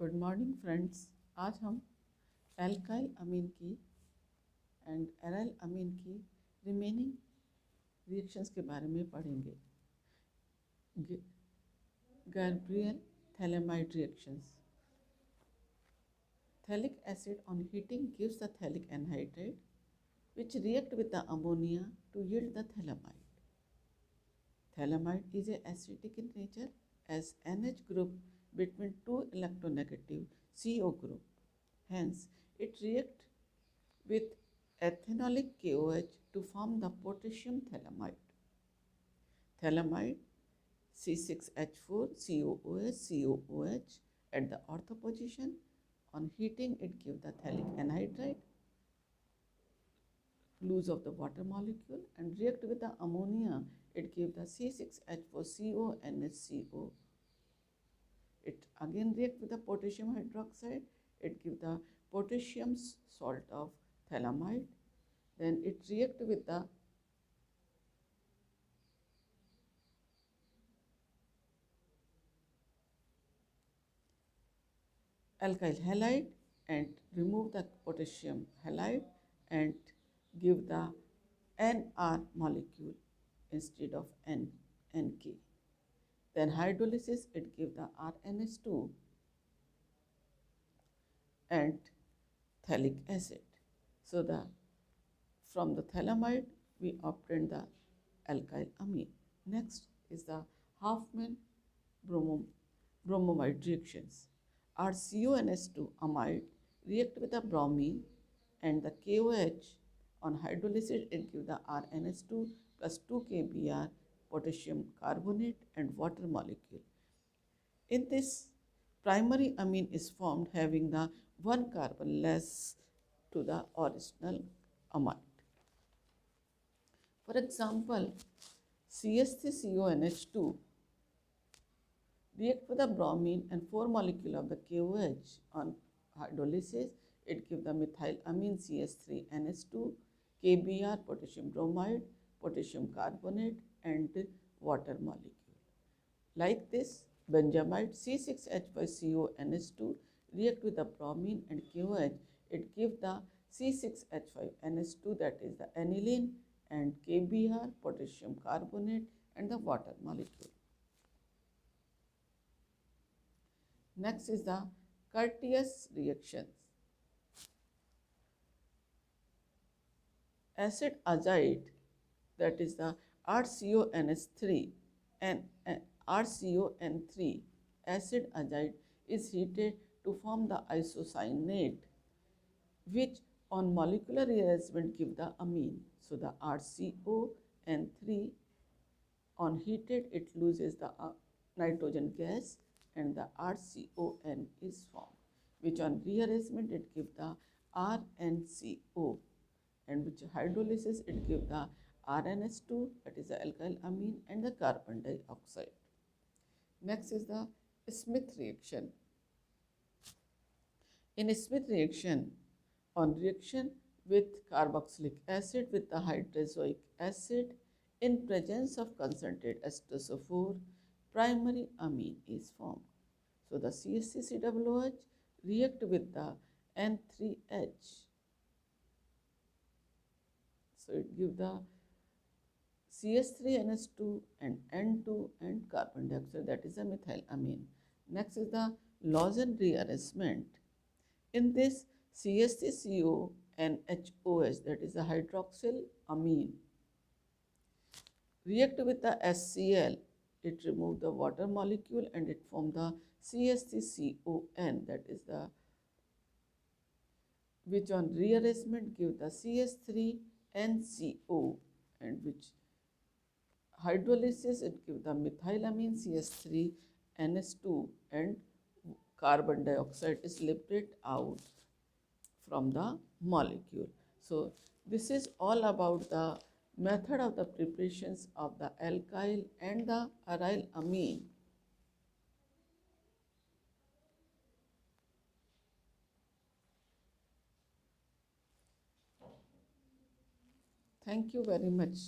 Good morning friends. आज हम alkyl अमीन की एंड एराइल अमीन की रिमेनिंग रिएक्शंस के बारे में पढ़ेंगे। Gabriel phthalimide reactions. Phthalic acid on heating gives the phthalic anhydride, which react with the ammonia to yield the thalamide. Thalamide is acidic in nature as NH group between two electronegative CO group. Hence, it reacts with ethanolic KOH to form the potassium thalamide. Thalamide C6H4 COOH at the ortho position. On heating, it gives the phthalic anhydride, loose of the water molecule, and react with the ammonia. It gives the C6H4CO NHCO. It again react with the potassium hydroxide. It gives the potassium salt of thalamide. Then it react with the alkyl halide and remove the potassium halide and give the NR molecule instead of NK. Then hydrolysis, it gives the RNH2 and phthalic acid. So from the thalamide we obtain the alkyl amine. Next is the Huffman bromomide reactions. RCONH2 amide react with the bromine and the KOH. On hydrolysis, it gives the RNH2 plus 2 kBr potassium carbonate and water molecule. In this, primary amine is formed having the 1 carbon less to the original amide. For example, CH3CONH2 react with the bromine and 4 molecule of the KOH. On hydrolysis, it gives the methylamine CH3NH2, KBr potassium bromide, potassium carbonate and water molecule. Like this, benzamide C6H5CONH2 react with the bromine and KOH. It gives the C6H5NH2, that is the aniline, and KBr potassium carbonate and the water molecule. Next is the Curtius reactions. Acid azide, that is the RCONH3 and RCON3 acid azide is heated to form the isocyanate, which on molecular rearrangement give the amine. So the RCON3 on heated, it loses the nitrogen gas and the RCON is formed, which on rearrangement it gives the RNCO, and which hydrolysis it gives the RNH2, that is the alkyl amine, and the carbon dioxide. Next is the Smith reaction. In Smith reaction, on reaction with carboxylic acid with the hydrazoic acid in presence of concentrated H2SO4, primary amine is formed. So the CH3COOH react with the N3H. So it gives the CH3NH2 and N2 and carbon dioxide, that is a methylamine. Next is the Lausanne rearrangement. In this, CH3CO and HOH, that is a hydroxyl amine, react with the HCl. It removes the water molecule and it forms the CH3CON, that is the, which on rearrangement give the CH3NCO, and which hydrolysis it gives the methylamine CH3NH2 and carbon dioxide is liberated out from the molecule. So this is all about the method of the preparations of the alkyl and the aryl amine. Thank you very much.